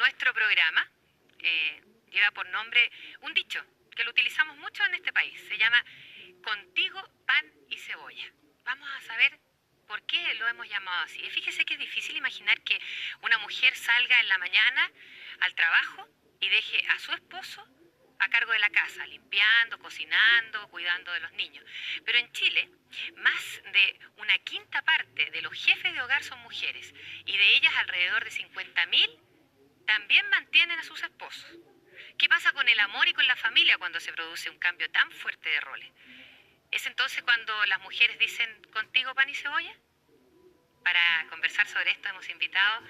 nuestro programa lleva por nombre un dicho que lo utilizamos mucho en este país. Se llama contigo, pan y cebolla. Vamos a saber por qué lo hemos llamado así. Y fíjese que es difícil imaginar que una mujer salga en la mañana al trabajo y deje a su esposo a cargo de la casa, limpiando, cocinando, cuidando de los niños. Pero en Chile, más de una quinta parte de los jefes de hogar son mujeres, y de ellas alrededor de 50.000 también mantienen a sus esposos. ¿Qué pasa con el amor y con la familia cuando se produce un cambio tan fuerte de roles? ¿Es entonces cuando las mujeres dicen contigo pan y cebolla? Para conversar sobre esto hemos invitado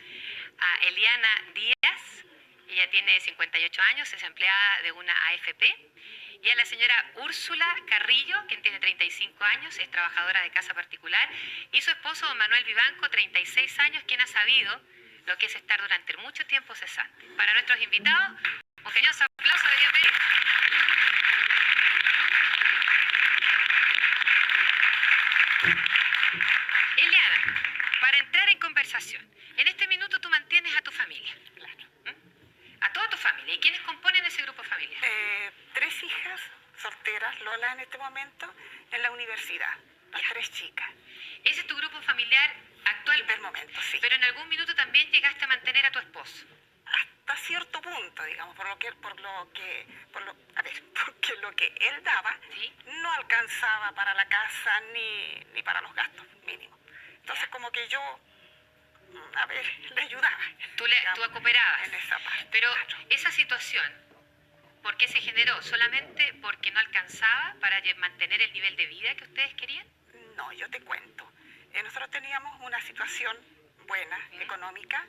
a Eliana Díaz. Ella tiene 58 años, es empleada de una AFP. Y a la señora Úrsula Carrillo, quien tiene 35 años, es trabajadora de casa particular. Y su esposo, don Manuel Vivanco, 36 años, quien ha sabido lo que es estar durante mucho tiempo cesante. Para nuestros invitados, un cariñoso aplauso de bienvenida. Eliana, para entrar en conversación, en este minuto tú mantienes a tu familia. Claro. A toda tu familia. ¿Y quiénes componen ese grupo familiar? 3 hijas solteras, Lola en este momento, en la universidad. Las 3 chicas. Ese es tu grupo familiar actual. Del momento, sí. Pero en algún minuto también llegaste a mantener a tu esposo. Hasta cierto punto, digamos, porque lo que él daba, ¿Sí? no alcanzaba para la casa ni para los gastos mínimos. Entonces, ¿Ya? como que yo, le ayudaba. Tú digamos, cooperabas. en esa parte. Pero claro. esa situación, ¿por qué se generó? ¿Solamente porque no alcanzaba para mantener el nivel de vida que ustedes querían? No, yo te cuento. Nosotros teníamos una situación buena, económica,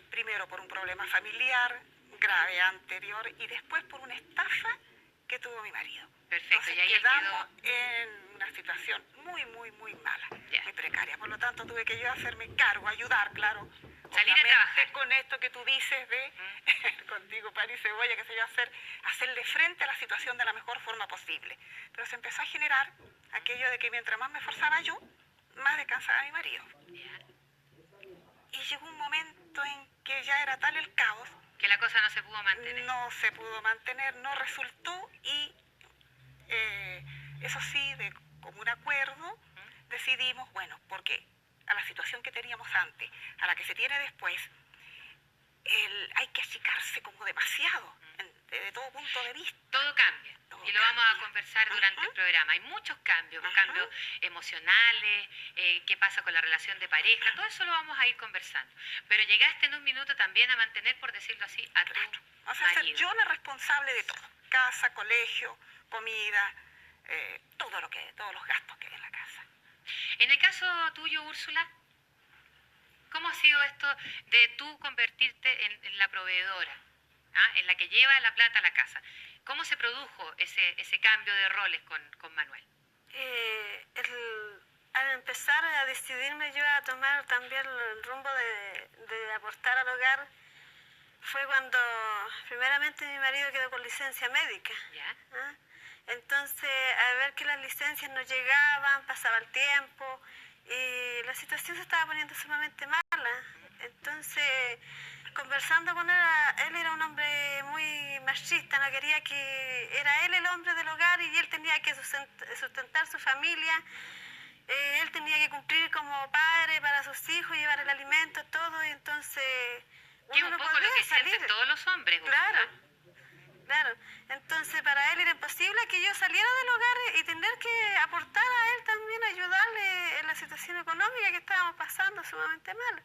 primero por un problema familiar grave anterior y después por una estafa que tuvo mi marido. Perfecto, Entonces y ahí quedamos en una situación muy mala, Ya. muy precaria. Por lo tanto, tuve que yo hacerme cargo, ayudar, claro. Salir a obviamente, trabajar. con esto que tú dices de contigo, pan y cebolla, que se iba a hacerle frente a la situación de la mejor forma posible. Pero se empezó a generar aquello de que mientras más me esforzaba yo, más descansaba mi marido. Ya. Y llegó un momento en que ya era tal el caos, Que la cosa no se pudo mantener. no se pudo mantener, no resultó y eso sí, de común acuerdo, decidimos, bueno, porque a la situación que teníamos antes, a la que se tiene después, hay que achicarse como demasiado, desde todo punto de vista. Todo cambia. Todo Y lo vamos a cambia. conversar durante el programa. Hay muchos cambios, cambios emocionales, qué pasa con la relación de pareja, todo eso lo vamos a ir conversando. Pero llegaste en un minuto también a mantener, por decirlo así, a tu O sea, ser marido. yo la responsable de todo. Casa, colegio, comida, todos los gastos que hay en la casa. En el caso tuyo, Úrsula, ¿cómo ha sido esto de tú convertirte en la proveedora? En la que lleva la plata a la casa. ¿Cómo se produjo ese cambio de roles con Manuel? Al empezar a decidirme yo a tomar también el rumbo de aportar al hogar, fue cuando primeramente mi marido quedó con licencia médica. ¿Ya? ¿Ah? Entonces, al ver que las licencias no llegaban, pasaba el tiempo y la situación se estaba poniendo sumamente mala. Entonces, conversando con él, él era un hombre muy machista, no quería que... Era él el hombre del hogar y él tenía que sustentar su familia. Él tenía que cumplir como padre para sus hijos, llevar el alimento, todo, y entonces... Que es un poco lo que sienten todos los hombres. Claro, claro. Entonces para él era imposible que yo saliera del hogar y tener que aportar a él también, ayudarle en la situación económica que estábamos pasando sumamente mal.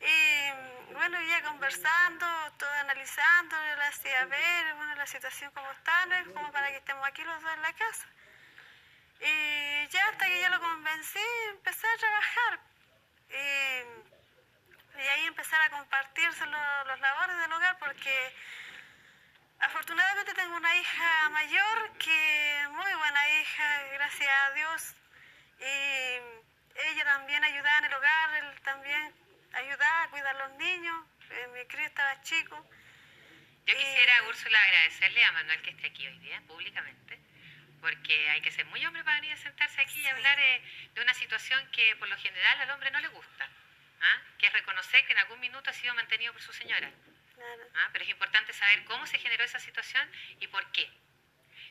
Y bueno, ya conversando, todo analizando, le hacía ver, bueno, la situación como está, no es como para que estemos aquí los dos en la casa. Y ya hasta que ya lo convencí, empecé a trabajar. Y ahí empezar a compartirse los labores del hogar, porque afortunadamente tengo una hija mayor, que muy buena hija, gracias a Dios. Y ella también ayudaba en el hogar, él también ayudaba a cuidar a los niños, mi crío estaba chico. Yo quisiera, Úrsula, agradecerle a Manuel que esté aquí hoy día, públicamente, porque hay que ser muy hombre para venir a sentarse aquí y hablar de una situación que por lo general al hombre no le gusta. ¿ah? Que es reconocer que en algún minuto ha sido mantenido por su señora. Claro. ¿Ah? Pero es importante saber cómo se generó esa situación y por qué.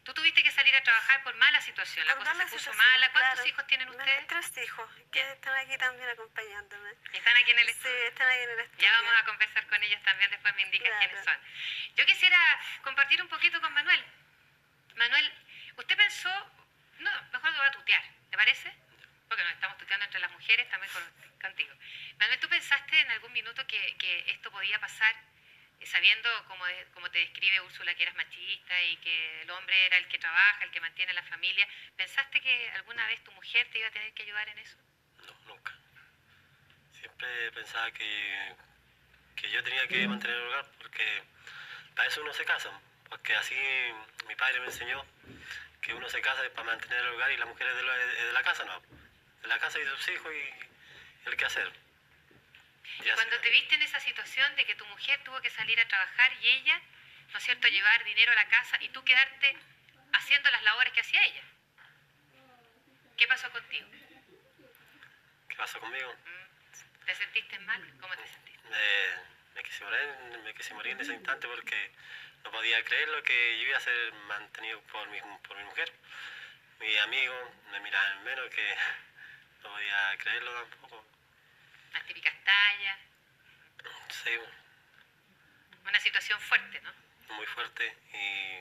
Tú tuviste que salir a trabajar por mala situación, la Por cosa se mala puso situación, mala. ¿Cuántos claro. hijos tienen ustedes? 3 hijos que están aquí también acompañándome. Están aquí en el Sí, estudio. están aquí en el estudio. Ya vamos a conversar con ellos también, después me indican Claro. quiénes son. Yo quisiera compartir un poquito con Manuel. Manuel, usted pensó, no, mejor lo voy a tutear, ¿te parece? Porque nos estamos tuteando entre las mujeres, también contigo. Manuel, ¿tú pensaste en algún minuto que esto podía pasar, sabiendo, como te describe Úrsula, que eras machista y que el hombre era el que trabaja, el que mantiene la familia? ¿Pensaste que alguna vez tu mujer te iba a tener que ayudar en eso? No, nunca. Siempre pensaba que yo tenía que mantener el hogar porque para eso uno se casa. Porque así mi padre me enseñó que uno se casa para mantener el hogar y la mujer es de la casa, no. De la casa y de sus hijos y el quehacer. Y así. Cuando te viste en esa situación de que tu mujer tuvo que salir a trabajar y ella, ¿no es cierto?, llevar dinero a la casa y tú quedarte haciendo las labores que hacía ella. ¿Qué pasó contigo? ¿Qué pasó conmigo? ¿Te sentiste mal? ¿Cómo te sentiste? Me quise morir en ese instante porque no podía creer lo que yo iba a ser mantenido por mi mujer. Mis amigos me miraban menos, que no podía creerlo tampoco. Las típicas tallas, Sí, una situación fuerte, ¿no? muy fuerte y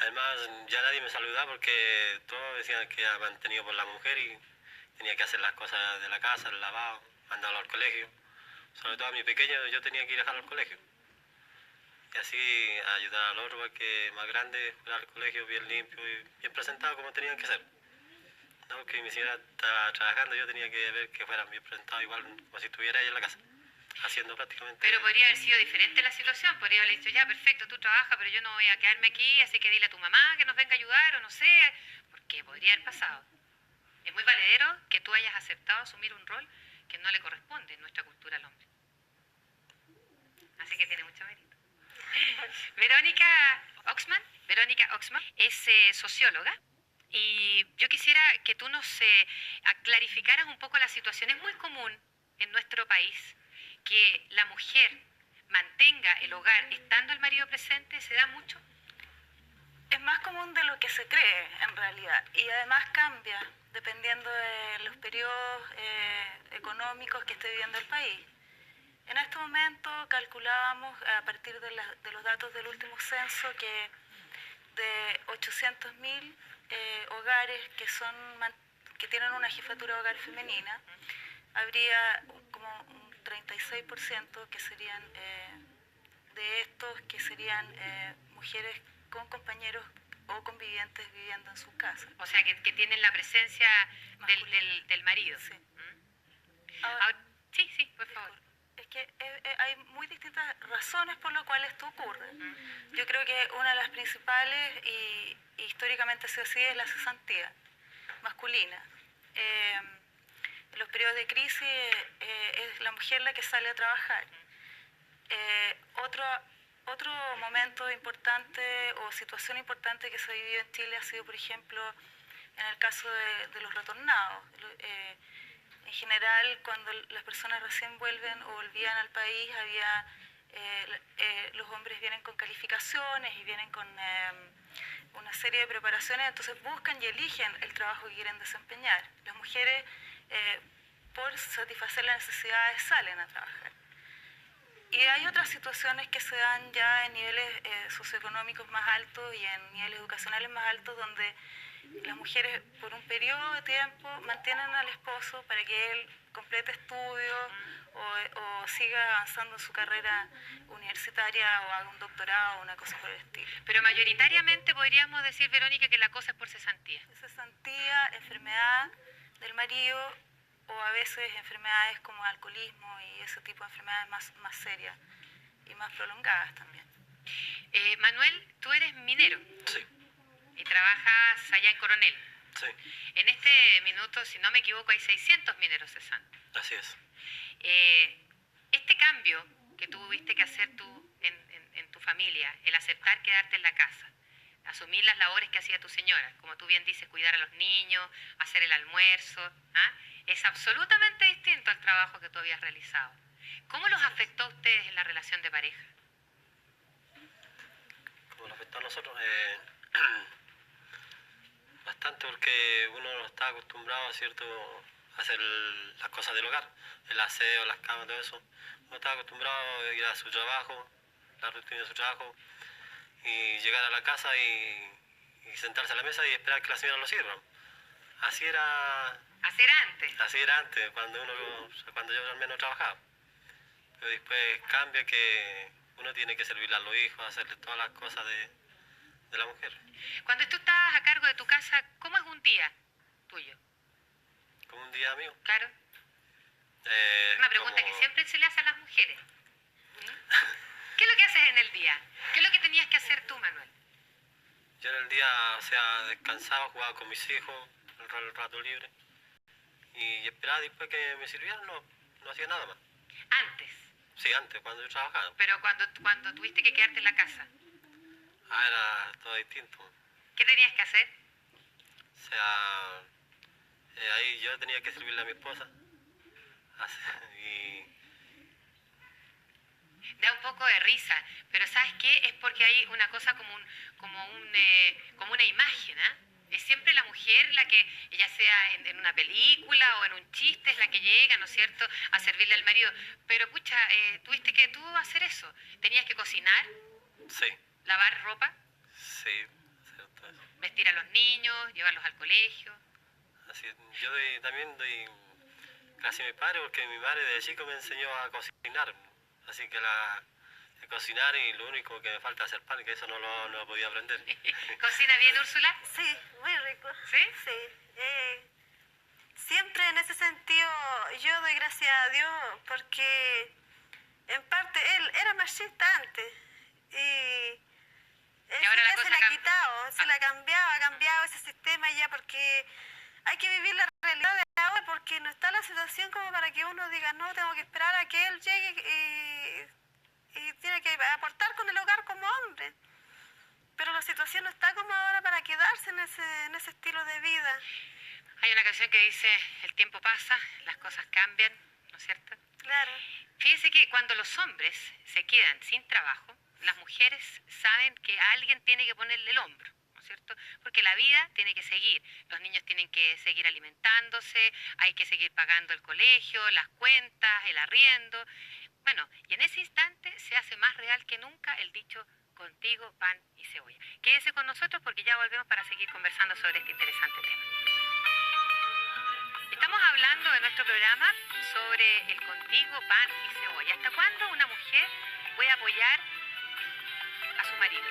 además ya nadie me saludaba porque todos decían que era mantenido por la mujer y tenía que hacer las cosas de la casa, el lavado, mandarlo al colegio. Sobre todo a mi pequeño yo tenía que ir a dejarlo al colegio. Y así ayudar al otro para que más grande fuera al colegio bien limpio y bien presentado como tenían que ser. No, porque mi señora estaba trabajando, yo tenía que ver que fueran bien presentados igual como si estuviera ella en la casa, haciendo prácticamente... Pero podría haber sido diferente la situación, podría haber dicho, ya, perfecto, tú trabajas, pero yo no voy a quedarme aquí, así que dile a tu mamá que nos venga a ayudar, o no sé, porque podría haber pasado. Es muy valedero que tú hayas aceptado asumir un rol que no le corresponde en nuestra cultura al hombre. Así que tiene mucho mérito. Verónica Oxman es socióloga y yo quisiera que tú nos clarificaras un poco la situación. Es muy común en nuestro país que la mujer mantenga el hogar estando el marido presente. ¿Se da mucho? Es más común de lo que se cree en realidad y además cambia dependiendo de los periodos económicos que esté viviendo el país. En este momento calculábamos a partir de los datos del último censo que de 800.000 hogares que tienen una jefatura de hogar femenina, habría como un 36% que serían de estos que serían mujeres con compañeros o convivientes viviendo en su casa. O sea, que tienen la presencia del marido. Sí. Ahora, sí, por favor. Es que hay muy distintas razones por las cuales esto ocurre. Yo creo que una de las principales, y históricamente se así, es la cesantía masculina. En los periodos de crisis es la mujer la que sale a trabajar. Otro momento importante o situación importante que se ha vivido en Chile ha sido, por ejemplo, en el caso de los retornados. En general, cuando las personas recién vuelven o volvían al país, los hombres vienen con calificaciones y vienen con una serie de preparaciones, entonces buscan y eligen el trabajo que quieren desempeñar. Las mujeres, por satisfacer las necesidades, salen a trabajar. Y hay otras situaciones que se dan ya en niveles socioeconómicos más altos y en niveles educacionales más altos, donde las mujeres por un periodo de tiempo mantienen al esposo para que él complete estudios o siga avanzando en su carrera universitaria o haga un doctorado o una cosa por el estilo. Pero mayoritariamente podríamos decir, Verónica, que la cosa es por cesantía. Cesantía, enfermedad del marido o a veces enfermedades como alcoholismo y ese tipo de enfermedades más serias y más prolongadas también. Manuel, tú eres minero. Sí. Y trabajas allá en Coronel. Sí, En este minuto, si no me equivoco, hay 600 mineros cesantes. así es. Este cambio que tuviste que hacer tú en tu familia, el aceptar quedarte en la casa, asumir las labores que hacía tu señora, como tú bien dices, cuidar a los niños, hacer el almuerzo, es absolutamente distinto al trabajo que tú habías realizado. ¿Cómo los afectó a ustedes en la relación de pareja? Como nos afectó a nosotros, bastante, porque uno no está acostumbrado, ¿cierto?, a hacer las cosas del hogar, el aseo, las camas, todo eso. Uno está acostumbrado a ir a su trabajo, la rutina de su trabajo, y llegar a la casa y sentarse a la mesa y esperar que la señora lo sirva. Así era, Así era antes. cuando yo al menos trabajaba. Pero después cambia que uno tiene que servirle a los hijos, hacerle todas las cosas de la mujer. Cuando tú estabas a cargo de tu casa, ¿cómo es un día tuyo? Como un día mío. Claro. Una pregunta que siempre se le hace a las mujeres. ¿Qué es lo que haces en el día? ¿Qué es lo que tenías que hacer tú, Manuel? Yo en el día, o sea, descansaba, jugaba con mis hijos, el rato libre. Y esperaba después que me sirvieran, no hacía nada más. Antes, Sí, antes, cuando yo trabajaba. pero cuando tuviste que quedarte en la casa, Era todo distinto. ¿qué tenías que hacer? O sea, ahí yo tenía que servirle a mi esposa. Y Da un poco de risa, pero ¿sabes qué? Es porque hay una cosa como una imagen, ¿ah? Es siempre la mujer la que, ya sea en una película o en un chiste, es la que llega, ¿no es cierto?, a servirle al marido. Pero, pucha, tuviste que tú hacer eso. Tenías que cocinar, sí, lavar ropa, sí, cierto eso. vestir a los niños, llevarlos al colegio. Así, yo también doy gracias a mi padre, porque mi madre desde chico me enseñó a cocinar. Así que de cocinar, y lo único que me falta es hacer pan, que eso no lo podía aprender. ¿Cocina bien, Úrsula? Sí, muy rico. ¿Sí? Sí. Siempre en ese sentido yo doy gracias a Dios porque en parte él era machista antes y él Y ahora la ya cosa se la ha cambió. quitado, se la ha cambiado ese sistema ya porque hay que vivir la realidad de ahora porque no está la situación como para que uno diga no, tengo que esperar a que él llegue y tiene que aportar con el hogar como hombre. Pero la situación no está como ahora para quedarse en ese estilo de vida. Hay una canción que dice, el tiempo pasa, las cosas cambian, ¿no es cierto? Claro. Fíjese que cuando los hombres se quedan sin trabajo, las mujeres saben que alguien tiene que ponerle el hombro, ¿no es cierto? Porque la vida tiene que seguir, los niños tienen que seguir alimentándose, hay que seguir pagando el colegio, las cuentas, el arriendo. Bueno, y en ese instante se hace más real que nunca el dicho contigo, pan y cebolla. Quédese con nosotros porque ya volvemos para seguir conversando sobre este interesante tema. Estamos hablando de nuestro programa sobre el contigo, pan y cebolla. ¿Hasta cuándo una mujer puede apoyar a su marido?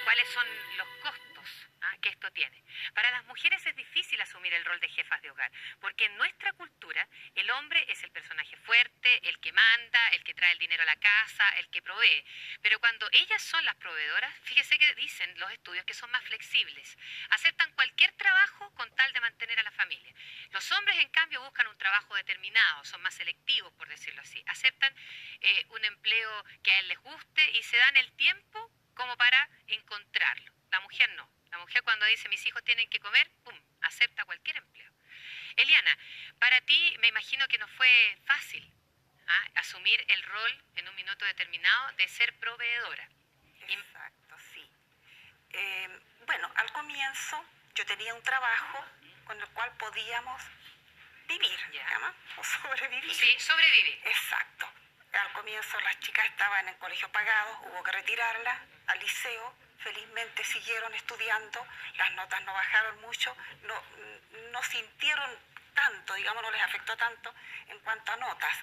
¿Cuáles son los costos que esto tiene? Para las mujeres es difícil asumir el rol de jefas de hogar, porque en nuestra cultura el hombre es el personaje fuerte, el que manda, el que trae el dinero a la casa, el que provee. Pero cuando ellas son las proveedoras, fíjese que dicen los estudios que son más flexibles, aceptan cualquier trabajo con tal de mantener a la familia. Los hombres, en cambio, buscan un trabajo determinado, son más selectivos, por decirlo así, aceptan un empleo que a él les guste y se dan el tiempo como para encontrarlo. La mujer no. La mujer cuando dice mis hijos tienen que comer, ¡pum!, acepta cualquier empleo. Eliana, para ti me imagino que no fue fácil asumir el rol en un minuto determinado de ser proveedora. Exacto, sí. Bueno, al comienzo yo tenía un trabajo con el cual podíamos vivir, ¿no? O sobrevivir. Sí, sobrevivir. Exacto. Al comienzo las chicas estaban en colegio pagado, hubo que retirarlas al liceo, felizmente siguieron estudiando, las notas no bajaron mucho, no sintieron tanto, digamos, no les afectó tanto en cuanto a notas.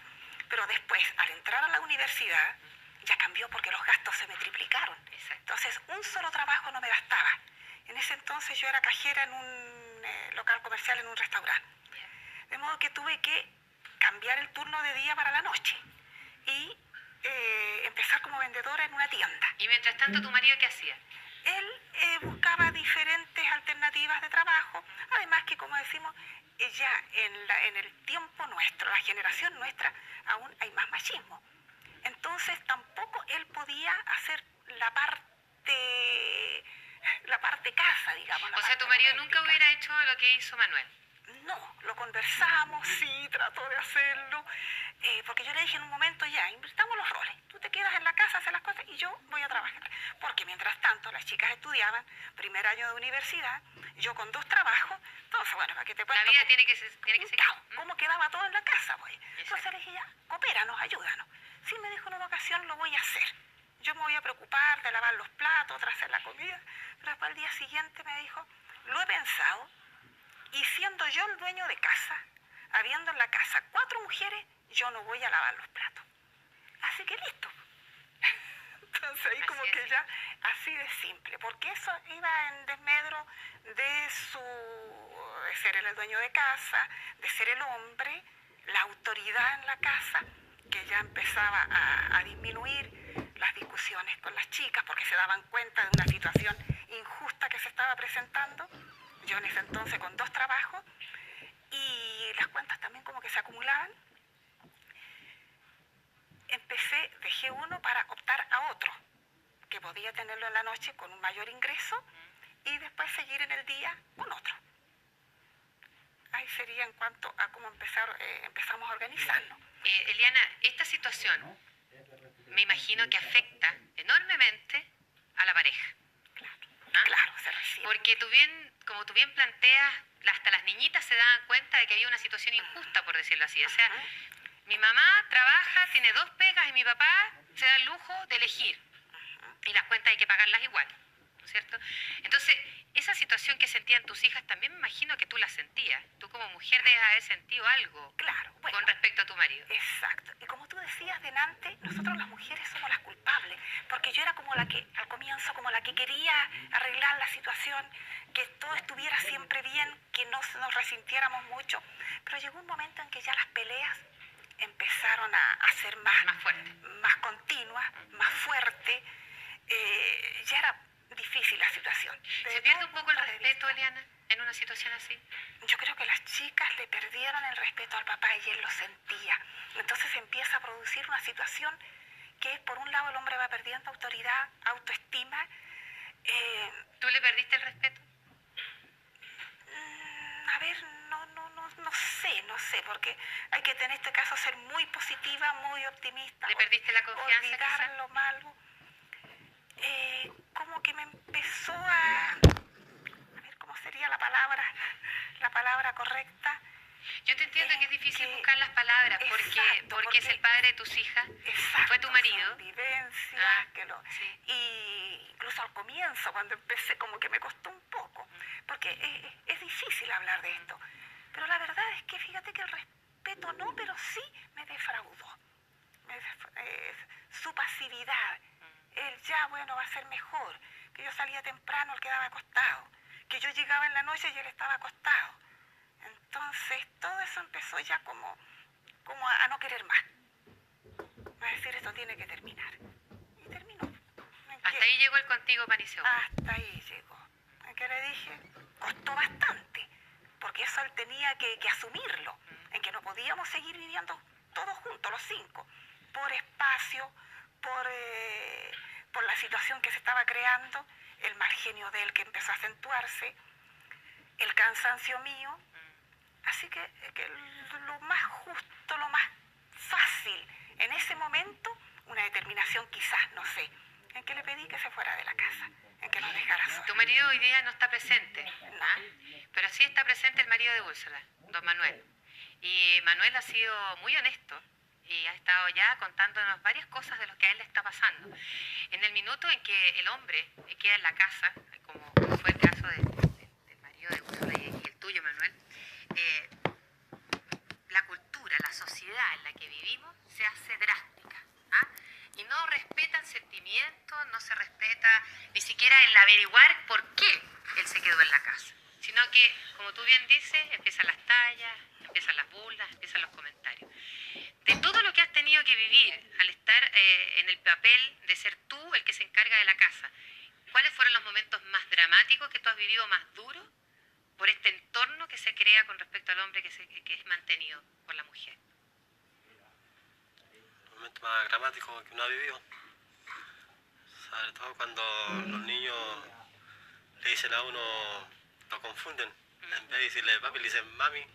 Pero después, al entrar a la universidad, ya cambió porque los gastos se me triplicaron. Entonces, un solo trabajo no me bastaba. En ese entonces yo era cajera en un local comercial, en un restaurante. De modo que tuve que cambiar el turno de día para la noche y empezar como vendedora en una tienda. Y mientras tanto, ¿tu marido qué hacía? Él buscaba diferentes alternativas de trabajo, además que, como decimos, ya en el tiempo nuestro, la generación nuestra, aún hay más machismo. Entonces tampoco él podía hacer la parte casa, digamos. O sea, tu marido nunca hubiera hecho lo que hizo Manuel. no, lo conversamos, sí, trató de hacerlo, porque yo le dije en un momento ya, invirtamos los roles, tú te quedas en la casa, haces las cosas y yo voy a trabajar, porque mientras tanto las chicas estudiaban, primer año de universidad, yo con 2 trabajos, entonces bueno, para que te La cuento vida cómo- tiene que seguir. Claro, cómo quedaba todo en la casa, pues. Entonces le dije ya, coopéranos, ayúdanos. Sí, me dijo en una ocasión, lo voy a hacer. Yo me voy a preocupar de lavar los platos, de hacer la comida, pero después al día siguiente me dijo, lo he pensado, y siendo yo el dueño de casa, habiendo en la casa 4 mujeres, yo no voy a lavar los platos. Así que listo. Entonces ahí como Así que es. ya, así de simple, porque eso iba en desmedro de ser él el dueño de casa, de ser el hombre, la autoridad en la casa, que ya empezaba a disminuir las discusiones con las chicas, porque se daban cuenta de una situación injusta que se estaba presentando. Yo en ese entonces con 2 trabajos, y las cuentas también como que se acumulaban. Dejé uno para optar a otro, que podía tenerlo en la noche con un mayor ingreso y después seguir en el día con otro. Ahí sería en cuanto a cómo empezamos a organizarnos. Eliana, esta situación me imagino que afecta enormemente a la pareja. ¿Ah? Claro, se recibe. Porque como tú bien planteas, hasta las niñitas se daban cuenta de que había una situación injusta, por decirlo así. O sea, mi mamá trabaja, tiene 2 pegas y mi papá se da el lujo de elegir. Y las cuentas hay que pagarlas igual, ¿no es cierto? Entonces, esa situación que sentían tus hijas también me imagino que tú la sentías. Tú como mujer debes haber sentido algo Claro, bueno. con respecto a tu marido. Exacto. Y como tú decías delante, nosotros las mujeres somos las culpables, porque yo era como la que, al comienzo, como la que quería arreglar la situación, que todo estuviera siempre bien, que no nos resintiéramos mucho, pero llegó un momento en que ya las peleas empezaron a ser Más fuerte. más continuas, más fuertes, ya era difícil la situación. ¿Se Desde pierde todo un poco el punto de respeto, vista. Eliana, en una situación así? Yo creo que las chicas le perdieron el respeto al papá y él lo sentía. Entonces se empieza a producir una situación que es, por un lado, el hombre va perdiendo autoridad, autoestima. ¿Tú le perdiste el respeto? A ver, no sé, porque hay que en este caso ser muy positiva, muy optimista. ¿Le perdiste la confianza, Olvidar quizá? lo malo. Como que me empezó a ver, ¿cómo sería la palabra correcta? Yo te entiendo que es difícil que- buscar las palabras porque Exacto, es el porque- padre de tus hijas, Exacto, fue tu marido. son vivencias, Ah, sí. y incluso al comienzo, cuando empecé, como que me costó un poco, porque es difícil hablar de esto. Pero la verdad es que fíjate que el respeto no, pero sí me defraudó. Su pasividad, él ya, bueno, va a ser mejor, que yo salía temprano, él quedaba acostado, que yo llegaba en la noche y él estaba acostado. Entonces todo eso empezó ya como a no querer más. A decir, esto tiene que terminar. Y terminó. Hasta ahí llegó el contigo, Pariseo. Hasta ahí llegó. ¿En qué le dije? Costó bastante, porque eso él tenía que asumirlo, en que no podíamos seguir viviendo todos juntos, los 5, por espacio, por la situación que se estaba creando, el mal genio de él que empezó a acentuarse, el cansancio mío. Así que lo más justo, lo más fácil, en ese momento, una determinación quizás, no sé, en que le pedí que se fuera de la casa, en que nos dejara solos. Tu marido hoy día no está presente, ¿ah? Pero sí está presente el marido de Úrsula, don Manuel. Y Manuel ha sido muy honesto y ha estado ya contándonos varias cosas de lo que a él le está pasando. En el minuto en que el hombre queda en la casa, como fue el caso del marido de Úrsula y el tuyo, Manuel, la cultura, la sociedad en la que vivimos se hace drástica, ¿ah? Y no respetan sentimientos, no se respeta ni siquiera el averiguar por qué él se quedó en la casa, sino que, como tú bien dices, empiezan las tallas, empiezan las burlas, empiezan los comentarios. De todo lo que has tenido que vivir al estar en el papel de ser tú el que se encarga de la casa, ¿cuáles fueron los momentos más dramáticos que tú has vivido, más duros, por este entorno que se crea con respecto al hombre que es mantenido por la mujer? El momento más dramático que uno ha vivido, sobre todo cuando los niños le dicen a uno, lo confunden, En vez de decirle papi, le dicen mami,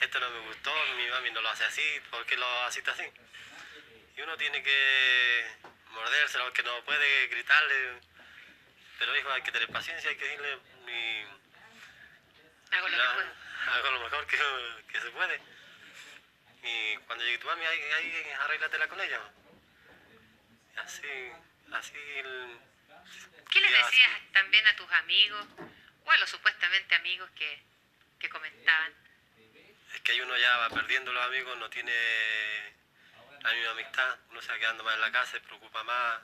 esto no me gustó, mi mami no lo hace así, ¿por qué lo haces así? Y uno tiene que mordérselo, porque no puede gritarle, pero hijo, hay que tener paciencia, hay que decirle Hago lo que puedo. hago lo mejor que se puede. Y cuando llegue tu mami, ahí arréglatela con ella. Así ¿Qué les ya, decías también a tus amigos o a los supuestamente amigos que comentaban? es que ahí uno ya va perdiendo los amigos, no tiene la misma amistad, uno se va quedando más en la casa, se preocupa más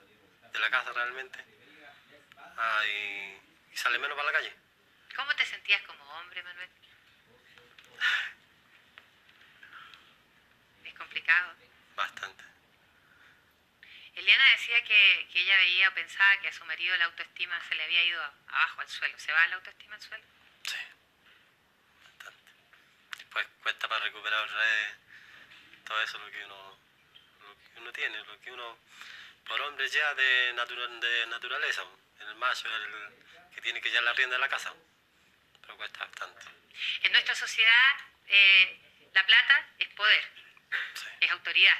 de la casa realmente. Y sale menos para la calle. ¿Cómo te sentías como hombre, Manuel? Es complicado. Bastante. Eliana decía que ella veía o pensaba que a su marido la autoestima se le había ido abajo al suelo. ¿Se va la autoestima al suelo? Sí, bastante. Después cuesta para recuperar otra vez todo eso lo que uno tiene, lo que uno por hombre ya de naturaleza. El macho es el que tiene que llevar la rienda de la casa. Pero cuesta bastante. En nuestra sociedad, la plata es poder, Sí. es autoridad,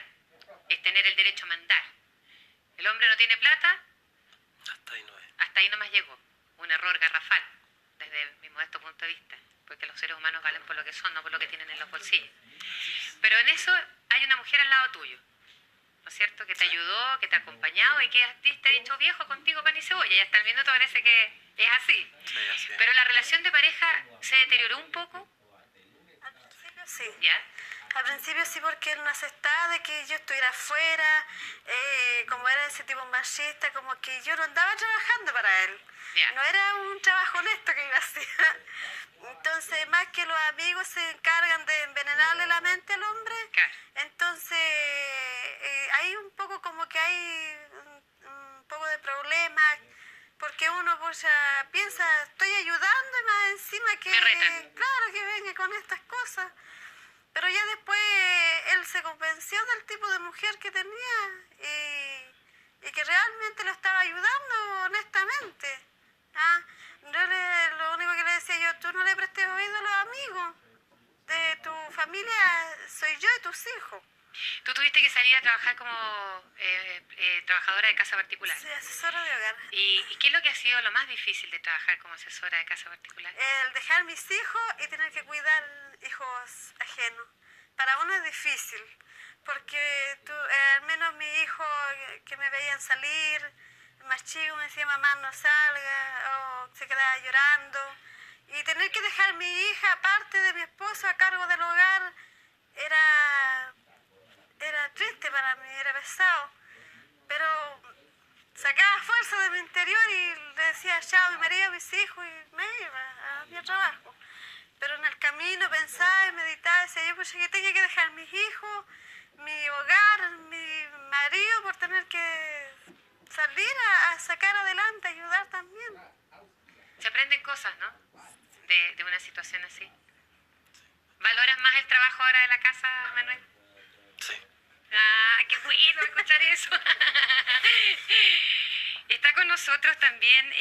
es tener el derecho a mandar. El hombre no tiene plata, Hasta ahí no es. hasta ahí nomás llegó. Un error garrafal, desde mi modesto punto de vista, porque los seres humanos valen por lo que son, no por lo que tienen en los bolsillos. Pero en eso hay una mujer al lado tuyo, ¿no es cierto? Que te ayudó, que te ha acompañado y que te ha dicho viejo contigo pan y cebolla. Y hasta el minuto parece que es así. Sí, así es. Pero la relación de pareja se deterioró un poco, Al principio sí. ¿ya? Al principio sí, porque él no aceptaba de que yo estuviera afuera, como era ese tipo machista, como que yo no andaba trabajando para él. Ya. No era un trabajo honesto que iba a hacer. Entonces, más que los amigos se encargan de envenenarle la mente al hombre, Claro. entonces hay un poco como que hay un poco de problema, porque uno pues, ya piensa, estoy ayudando y más encima que, Me retan. claro, que venga con estas cosas. Pero ya después él se convenció del tipo de mujer que tenía y que realmente lo estaba ayudando honestamente. Lo único que le decía yo, tú no le prestes oído a los amigos. De tu familia soy yo y tus hijos. Tú tuviste que salir a trabajar como trabajadora de casa particular. Soy asesora de hogar. ¿Y qué es lo que ha sido lo más difícil de trabajar como asesora de casa particular? El dejar mis hijos y tener que cuidar hijos ajenos. Para uno es difícil, porque al menos mis hijos que me veían salir, el más chico me decía mamá no salga, o se quedaba llorando. Y tener que dejar mi hija, aparte de mi esposo, a cargo del hogar, era triste para mí, era pesado. Pero sacaba fuerza de mi interior y le decía chao a mi marido, a mis hijos y me iba a mi trabajo. Pero en el camino pensaba y meditaba, decía yo, pues que tenía que dejar mis hijos, mi hogar, mi marido, por tener que salir a sacar adelante, ayudar también. Se aprenden cosas, ¿no? De una situación así. ¿Valoras más el trabajo ahora de la casa, Manuel? Sí. ¡Ah, qué bueno escuchar eso! Está con nosotros también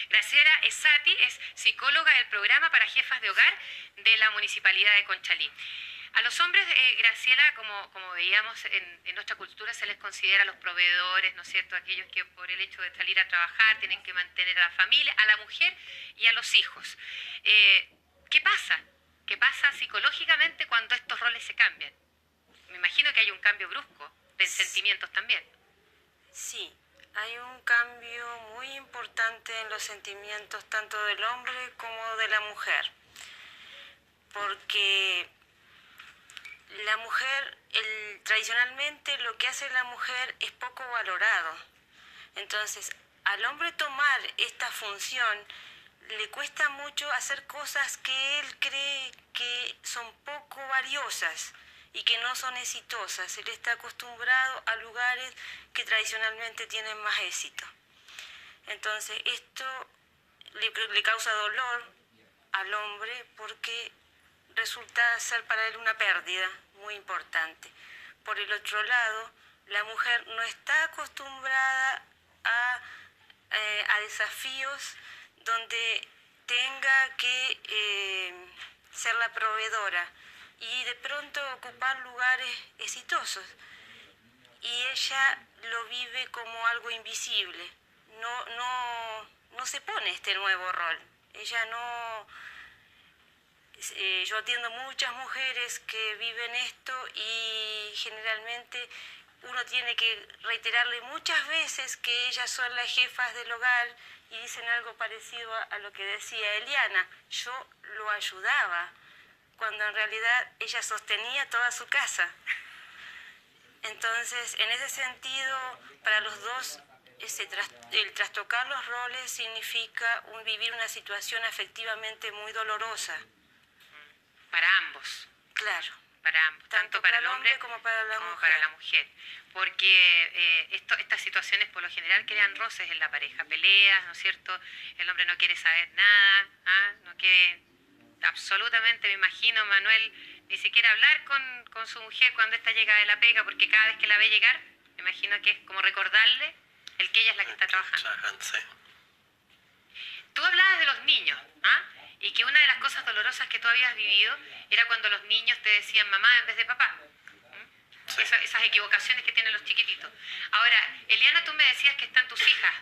Graciela Esati, es psicóloga del programa para jefas de hogar de la Municipalidad de Conchalí. A los hombres, Graciela, como veíamos en nuestra cultura, se les considera los proveedores, ¿no es cierto? Aquellos que por el hecho de salir a trabajar tienen que mantener a la familia, a la mujer y a los hijos. ¿Qué pasa? ¿Qué pasa psicológicamente cuando estos roles se cambian? Me imagino que hay un cambio brusco de sentimientos también. Sí, hay un cambio muy importante en los sentimientos tanto del hombre como de la mujer, porque la mujer, tradicionalmente lo que hace la mujer es poco valorado. Entonces, al hombre tomar esta función, le cuesta mucho hacer cosas que él cree que son poco valiosas y que no son exitosas. Él está acostumbrado a lugares que tradicionalmente tienen más éxito. Entonces, esto le causa dolor al hombre porque resulta ser para él una pérdida muy importante. Por el otro lado, la mujer no está acostumbrada a desafíos donde tenga que ser la proveedora y de pronto ocupar lugares exitosos. Y ella lo vive como algo invisible. No se pone este nuevo rol. Ella no... yo atiendo muchas mujeres que viven esto y generalmente uno tiene que reiterarle muchas veces que ellas son las jefas del hogar y dicen algo parecido a lo que decía Eliana. Yo lo ayudaba, cuando en realidad ella sostenía toda su casa. Entonces, en ese sentido, para los dos, el trastocar los roles significa vivir una situación afectivamente muy dolorosa. Para ambos. Claro. Para ambos, tanto para el hombre como para la mujer. para la mujer. Porque estas situaciones por lo general crean roces en la pareja, peleas, ¿no es cierto? El hombre no quiere saber nada, no quiere absolutamente, me imagino, Manuel, ni siquiera hablar con su mujer cuando ésta llega de la pega, porque cada vez que la ve llegar, me imagino que es como recordarle el que ella es la que está trabajando. Sí. Tú hablabas de los niños, y que una de las cosas dolorosas que tú habías vivido era cuando los niños te decían mamá en vez de papá. Sí. Esas equivocaciones que tienen los chiquititos. Ahora, Eliana, tú me decías que están tus hijas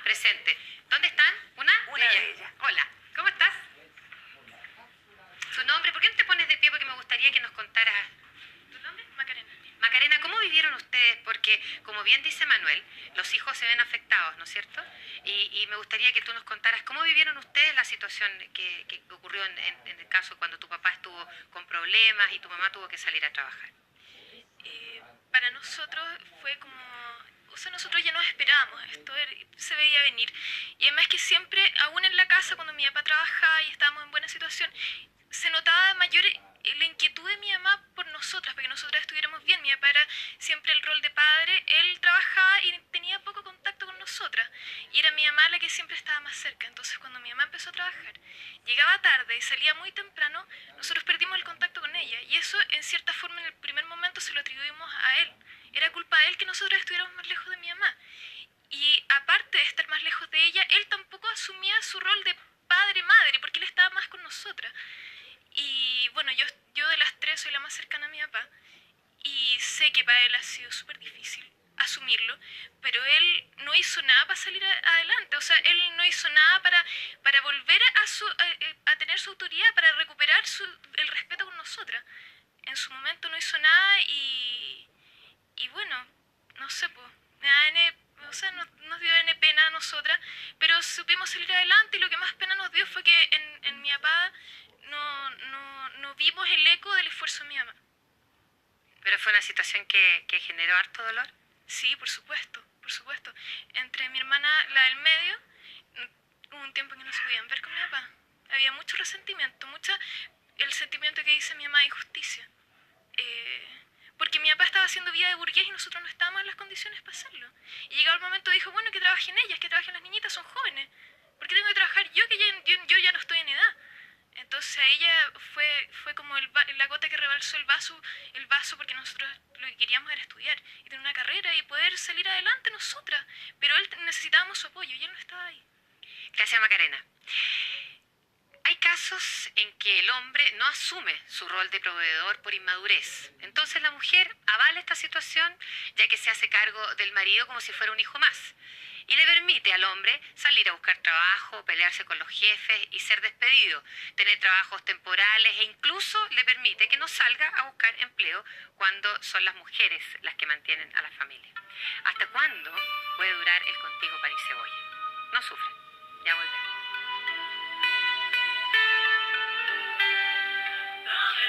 presentes. ¿Dónde están? Una de ellas. Hola, ¿cómo estás? ¿Su nombre? ¿Por qué no te pones de pie? Porque me gustaría que nos contaras. ¿Tu nombre? Macarena. Macarena, ¿cómo vivieron ustedes? Porque, como bien dice Manuel, los hijos se ven afectados, ¿no es cierto? Y me gustaría que tú nos contaras cómo vivieron ustedes la situación que ocurrió en el caso cuando tu papá estuvo con problemas y tu mamá tuvo que salir a trabajar. Para nosotros fue como... O sea, nosotros ya nos esperábamos, se veía venir. Y además que siempre, aún en la casa, cuando mi papá trabajaba y estábamos en buena situación, se notaba mayor la inquietud de mi mamá por nosotras, para que nosotras estuviéramos bien. Mi papá era siempre el rol de padre, él trabajaba y tenía poco contacto con nosotras. Y era mi mamá la que siempre estaba más cerca. Entonces, cuando mi mamá empezó a trabajar, llegaba tarde y salía muy temprano, nosotros perdimos el contacto con ella. Y eso, en cierta forma, en el primer momento se lo atribuimos a él. Era culpa de él que nosotras estuviéramos más lejos de mi mamá. Y aparte de estar más lejos de ella, él tampoco asumía su rol de padre-madre, porque él estaba más con nosotras. Y bueno, yo de las tres soy la más cercana a mi papá y sé que para él ha sido súper difícil asumirlo, pero él no hizo nada para salir adelante. O sea, él no hizo nada para volver a tener su autoridad, para recuperar el respeto con nosotras. En su momento no hizo nada y bueno, no sé, pues, nos dio N pena a nosotras, pero supimos salir adelante y lo que más pena nos dio fue que en mi papá no vimos el eco del esfuerzo de mi mamá. ¿Pero fue una situación que generó harto dolor? Sí, por supuesto. Entre mi hermana, la del medio, hubo un tiempo en que no se podían ver con mi papá. Había mucho resentimiento, el sentimiento que dice mi mamá de injusticia. Porque mi papá estaba haciendo vida de burgués y nosotros no estábamos en las condiciones para hacerlo. Y llegado el momento dijo, bueno, que trabajen ellas, que trabajen las niñitas, son jóvenes. ¿Por qué tengo que trabajar yo, que yo ya no estoy en edad? Entonces ella fue como la gota que rebalsó el vaso porque nosotros lo que queríamos era estudiar y tener una carrera y poder salir adelante nosotras. Pero él necesitábamos su apoyo y él no estaba ahí. Gracias, Macarena. Hay casos en que el hombre no asume su rol de proveedor por inmadurez. Entonces la mujer avala esta situación ya que se hace cargo del marido como si fuera un hijo más. Y le permite al hombre salir a buscar trabajo, pelearse con los jefes y ser despedido, tener trabajos temporales e incluso le permite que no salga a buscar empleo cuando son las mujeres las que mantienen a la familia. ¿Hasta cuándo puede durar el contigo pan y cebolla? No sufre, ya volvemos.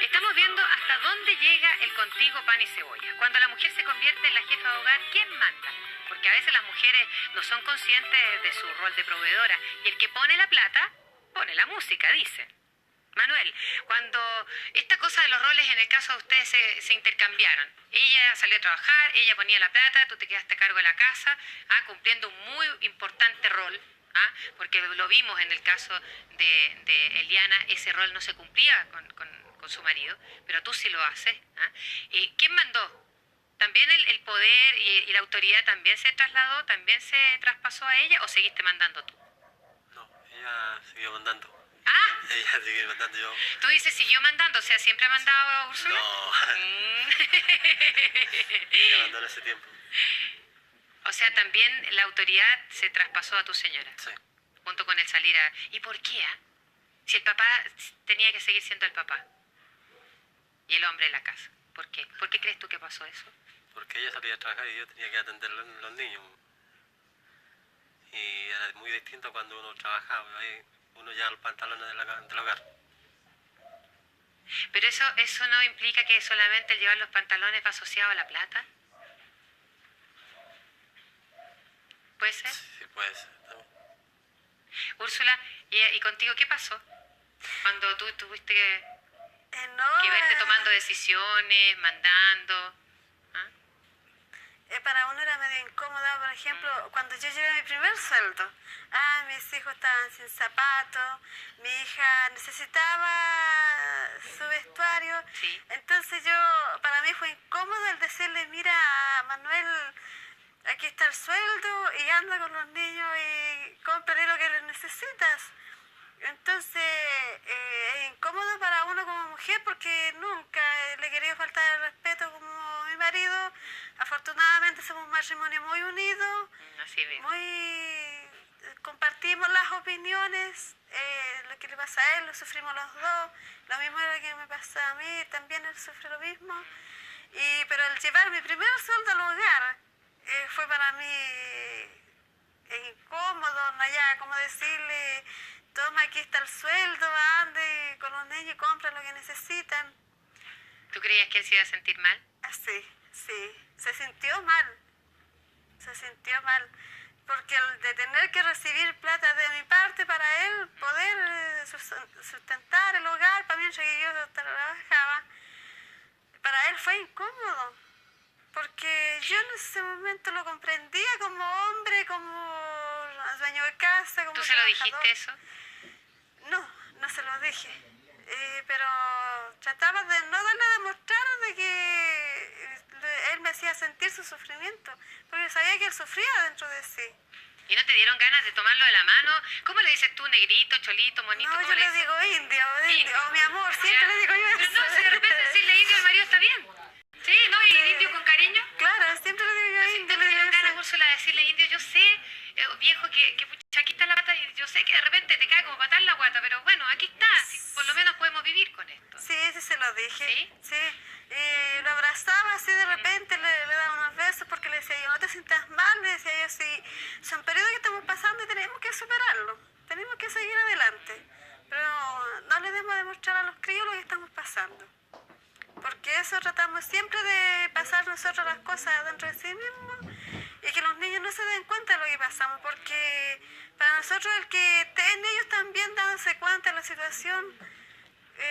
Estamos viendo hasta dónde llega el contigo pan y cebolla. Cuando la mujer se convierte en la jefa de hogar, ¿quién manda? Porque a veces las mujeres no son conscientes de su rol de proveedora y el que pone la plata, pone la música, dicen. Manuel, cuando esta cosa de los roles en el caso de ustedes se intercambiaron, ella salió a trabajar, ella ponía la plata, tú te quedaste a cargo de la casa, cumpliendo un muy importante rol, porque lo vimos en el caso de Eliana, ese rol no se cumplía con su marido, pero tú sí lo haces. ¿Quién mandó? ¿También el poder y la autoridad también se trasladó, también se traspasó a ella o seguiste mandando tú? No, ella ella siguió mandando. Ah, Ella siguió mandando yo. tú dices siguió mandando, o sea, ¿siempre ha mandado a Úrsula? No, Mm. ella mandó en ese tiempo. O sea, también la autoridad se traspasó a tu señora, Sí. junto con el salir a... ¿Y por qué? Si el papá tenía que seguir siendo el papá y el hombre en la casa. ¿Por qué? ¿Por qué crees tú que pasó eso? Porque ella salía a trabajar y yo tenía que atender los niños. Y era muy distinto cuando uno trabajaba. Ahí uno lleva los pantalones del hogar. Pero eso no implica que solamente el llevar los pantalones va asociado a la plata. ¿Puede ser? Sí, puede ser también. Úrsula, ¿y contigo qué pasó? Cuando tú tuviste No, que verte tomando decisiones, mandando. ¿Ah? para uno era medio incómoda, por ejemplo, cuando yo llevé mi primer sueldo. Mis hijos estaban sin zapatos, mi hija necesitaba su vestuario. Sí. Entonces para mí fue incómodo el decirle, mira, Manuel, aquí está el sueldo y anda con los niños y cómprale lo que les necesitas. Entonces es incómodo para uno como mujer porque nunca le he querido faltar el respeto como mi marido. Afortunadamente somos un matrimonio muy unido, Así ves. compartimos las opiniones, lo que le pasa a él lo sufrimos los dos, lo mismo es lo que me pasa a mí, también él sufre lo mismo. Pero el llevar mi primer sueldo al hogar fue para mí incómodo, no haya como decirle, toma, aquí está el sueldo, ande con los niños y compra lo que necesitan. ¿Tú creías que él se iba a sentir mal? Sí, se sintió mal, porque el de tener que recibir plata de mi parte para él poder sustentar el hogar, para mientras que yo trabajaba, para él fue incómodo, porque yo en ese momento lo comprendía como hombre, como dueño de casa, como ¿Tú se lo trabajador. dijiste eso? No se lo dije, pero trataba de no darle a demostrar de que él me hacía sentir su sufrimiento, porque yo sabía que él sufría dentro de sí. ¿Y no te dieron ganas de tomarlo de la mano? ¿Cómo le dices tú, negrito, cholito, monito? No, ¿Cómo yo le dices? digo indio, o mi amor, siempre Ya. le digo yo Pero eso. no, si de repente decirle indio al marido está bien. Sí, ¿no? Y indio con cariño. Claro, siempre le digo yo Si indio, no le te digo dieron ganas, eso. Úrsula, de decirle indio, yo sé, viejo, que pucha, aquí está la pata y yo sé que de repente te cae como patar la guata, pero bueno, aquí está, si por lo menos podemos vivir con esto. Sí, se lo dije. ¿Sí? Y lo abrazaba así de repente, le daba unos besos porque le decía yo, no te sientas mal, le decía yo, sí, son periodos que estamos pasando y tenemos que superarlo, tenemos que seguir adelante, pero no le demos a demostrar a los críos lo que estamos pasando, porque eso tratamos siempre de pasar nosotros las cosas dentro de sí mismos y que los niños no se den cuenta de lo que pasamos, porque para nosotros el que estén ellos también dándose cuenta de la situación,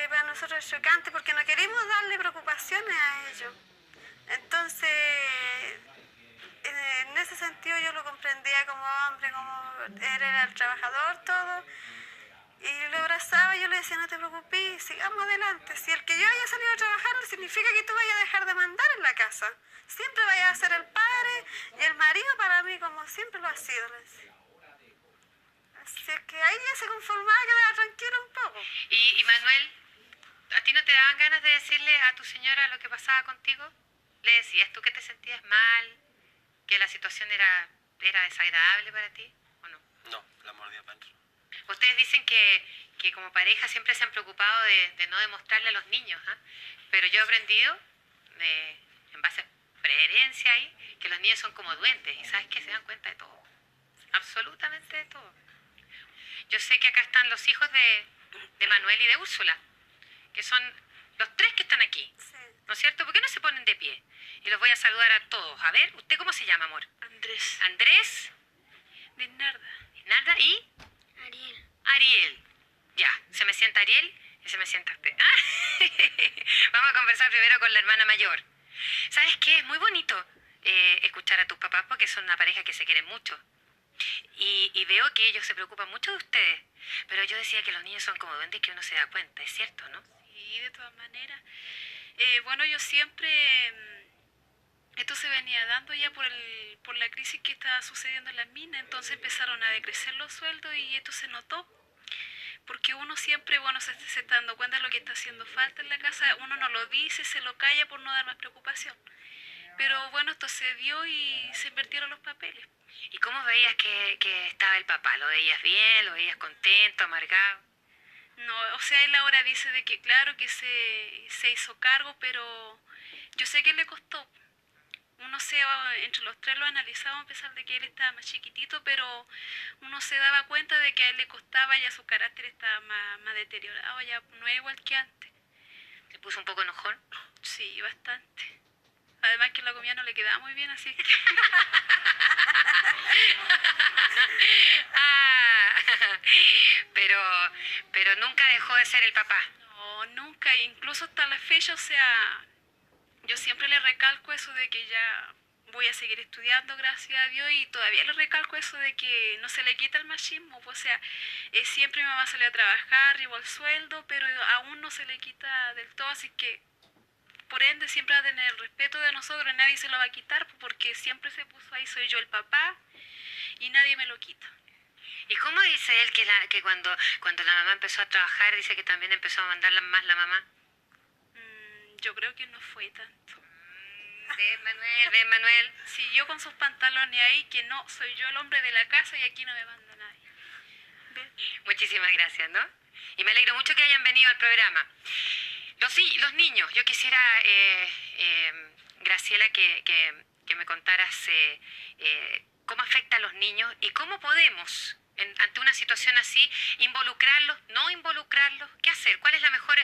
para nosotros es chocante porque no queremos darle preocupaciones a ellos. Entonces, en ese sentido yo lo comprendía como hombre, como él era el trabajador, todo. Y lo abrazaba y yo le decía, no te preocupes, sigamos adelante. Si el que yo haya salido a trabajar no significa que tú vayas a dejar de mandar en la casa. Siempre vayas a ser el padre y el marido para mí como siempre lo ha sido. Le decía. Así que ahí ya se conformaba, quedaba tranquilo un poco. Y Manuel, ¿a ti no te daban ganas de decirle a tu señora lo que pasaba contigo? ¿Le decías tú que te sentías mal, que la situación era desagradable para ti o no? No, la mordía para adentro. Ustedes dicen que como pareja siempre se han preocupado de no demostrarle a los niños, ¿ah? Pero yo he aprendido, en base a preherencia ahí, que los niños son como duendes y ¿sabes qué? Se dan cuenta de todo, absolutamente de todo. Yo sé que acá están los hijos de Manuel y de Úrsula, que son los tres que están aquí, Sí. ¿no es cierto? ¿Por qué no se ponen de pie? Y los voy a saludar a todos. A ver, ¿usted cómo se llama, amor? Andrés. Andrés, Bernarda. Nada y Ariel. Ariel. Ya, se me sienta Ariel y se me sienta usted. Ah, vamos a conversar primero con la hermana mayor. ¿Sabes qué? Es muy bonito escuchar a tus papás porque son una pareja que se quieren mucho. Y veo que ellos se preocupan mucho de ustedes. Pero yo decía que los niños son como duendes que uno se da cuenta, es cierto, ¿no? Sí, de todas maneras. Bueno, yo siempre... esto se venía dando ya por la crisis que estaba sucediendo en las minas, entonces empezaron a decrecer los sueldos y esto se notó. porque uno siempre, bueno, se está dando cuenta de lo que está haciendo falta en la casa, uno no lo dice, se lo calla por no dar más preocupación. Pero bueno, esto se dio y se invirtieron los papeles. ¿Y cómo veías que estaba el papá? ¿Lo veías bien? ¿Lo veías contento, amargado? No, o sea, él ahora dice de que claro que se hizo cargo, pero yo sé que le costó. Uno entre los tres lo analizaba a pesar de que él estaba más chiquitito, pero uno se daba cuenta de que a él le costaba, ya su carácter estaba más deteriorado, ya no es igual que antes. ¿Se puso un poco enojón? Sí, bastante. Además que la comida no le quedaba muy bien, así es que... Ah, pero nunca dejó de ser el papá. No, nunca, incluso hasta la fecha, o sea, yo siempre le recalco eso de que ya voy a seguir estudiando, gracias a Dios, y todavía le recalco eso de que no se le quita el machismo, pues, o sea, siempre mi mamá salió a trabajar, igual sueldo, pero aún no se le quita del todo, así que por ende siempre va a tener el respeto de nosotros, nadie se lo va a quitar, porque siempre se puso ahí, soy yo el papá, y nadie me lo quita. ¿Y cómo dice él que cuando la mamá empezó a trabajar, dice que también empezó a mandarla más la mamá? Yo creo que no fue tanto. Ven Manuel. Siguió con sus pantalones ahí, que no, soy yo el hombre de la casa y aquí no me manda nadie. ¿Ves? Muchísimas gracias, ¿no? Y me alegro mucho que hayan venido al programa. Los niños, yo quisiera, Graciela, que me contaras cómo afecta a los niños y cómo podemos, ante una situación así, involucrarlos, no involucrarlos, ¿qué hacer? ¿Cuál es la mejor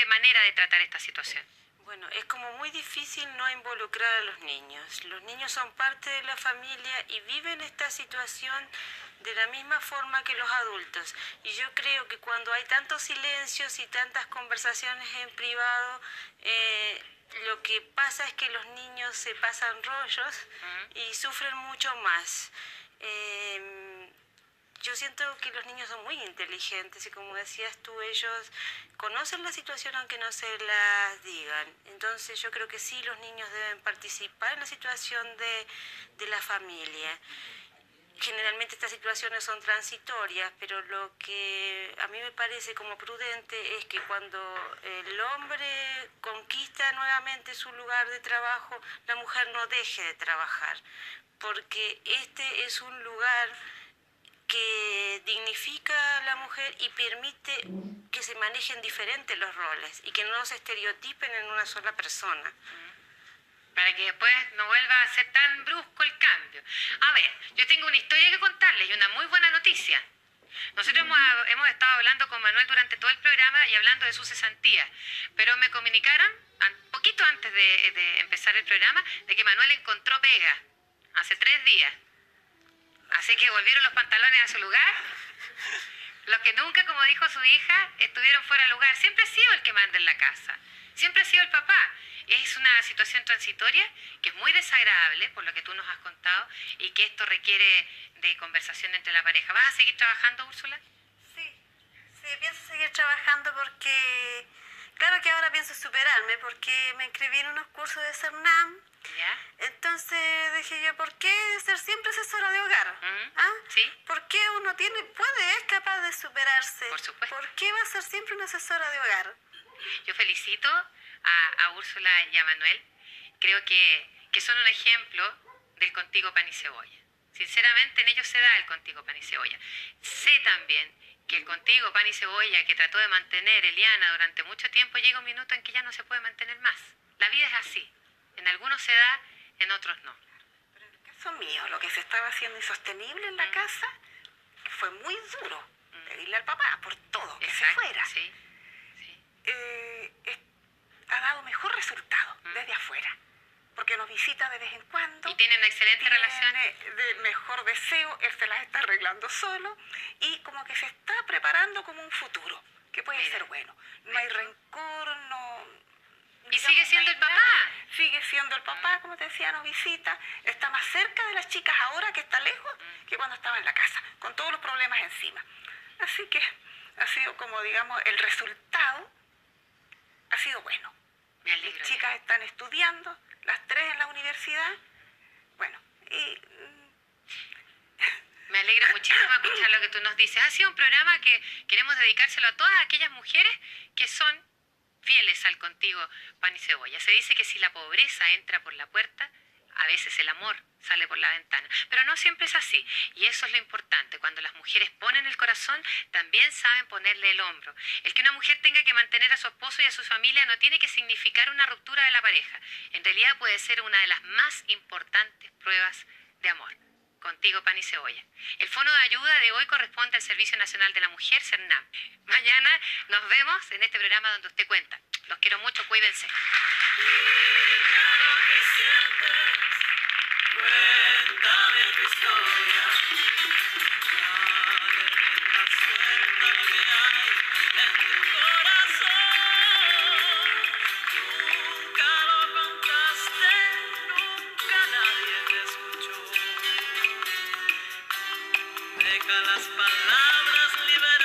manera de tratar esta situación? Bueno, es como muy difícil no involucrar a los niños. Los niños son parte de la familia y viven esta situación de la misma forma que los adultos. Y yo creo que cuando hay tantos silencios y tantas conversaciones en privado, lo que pasa es que los niños se pasan rollos y sufren mucho más. Yo siento que los niños son muy inteligentes y como decías tú, ellos conocen la situación aunque no se las digan. Entonces yo creo que sí, los niños deben participar en la situación de la familia. Generalmente estas situaciones son transitorias, pero lo que a mí me parece como prudente es que cuando el hombre conquista nuevamente su lugar de trabajo, la mujer no deje de trabajar, porque este es un lugar que dignifica a la mujer y permite que se manejen diferentes los roles y que no se estereotipen en una sola persona. Para que después no vuelva a ser tan brusco el cambio. A ver, yo tengo una historia que contarles y una muy buena noticia. Nosotros hemos estado hablando con Manuel durante todo el programa y hablando de su cesantía, pero me comunicaron, poquito antes de empezar el programa, de que Manuel encontró pega, hace 3 días. Así que volvieron los pantalones a su lugar. Los que nunca, como dijo su hija, estuvieron fuera de lugar. Siempre ha sido el que manda en la casa. Siempre ha sido el papá. Es una situación transitoria que es muy desagradable, por lo que tú nos has contado, y que esto requiere de conversación entre la pareja. ¿Vas a seguir trabajando, Úrsula? Sí, pienso seguir trabajando porque, claro que ahora pienso superarme, porque me inscribí en unos cursos de CERNAM. ¿Ya? Entonces dije yo, ¿por qué ser siempre asesora de hogar? Sí. ¿Por qué uno es capaz de superarse? Por supuesto. ¿Por qué va a ser siempre una asesora de hogar? Yo felicito a Úrsula y a Manuel. Creo que son un ejemplo del contigo pan y cebolla. Sinceramente, en ellos se da el contigo pan y cebolla. Sé también que el contigo pan y cebolla que trató de mantener Eliana durante mucho tiempo, llega un minuto en que ya no se puede mantener más. La vida es así. En algunos se da, en otros no. Pero en el caso mío, lo que se estaba haciendo insostenible en la casa fue muy duro. Pedirle al papá por todo, que se fuera. Sí. Ha dado mejor resultado desde afuera, porque nos visita de vez en cuando. Y tienen una excelente relación. De mejor deseo, él se las está arreglando solo y como que se está preparando como un futuro, que puede ser bueno. No hay rencor, no... Y sigue siendo el papá. Sigue siendo el papá, como te decía, nos visita. Está más cerca de las chicas ahora que está lejos que cuando estaba en la casa, con todos los problemas encima. Así que ha sido como, digamos, el resultado ha sido bueno. Me alegro. Las chicas están estudiando, las 3 en la universidad. Bueno, y... Me alegra muchísimo escuchar lo que tú nos dices. Ha sido un programa que queremos dedicárselo a todas aquellas mujeres que son fieles al Contigo Pan y Cebolla. Se dice que si la pobreza entra por la puerta, a veces el amor sale por la ventana. Pero no siempre es así. Y eso es lo importante. Cuando las mujeres ponen el corazón, también saben ponerle el hombro. El que una mujer tenga que mantener a su esposo y a su familia no tiene que significar una ruptura de la pareja. En realidad puede ser una de las más importantes pruebas de amor. Contigo Pan y Cebolla. El fono de ayuda de hoy corresponde al Servicio Nacional de la Mujer, CERNAM. Mañana nos vemos en este programa donde usted cuenta. Los quiero mucho, cuídense. Cuéntame tu historia. Suelta lo que hay en tu corazón. Nunca lo contaste, nunca nadie te escuchó. Deja las palabras libres.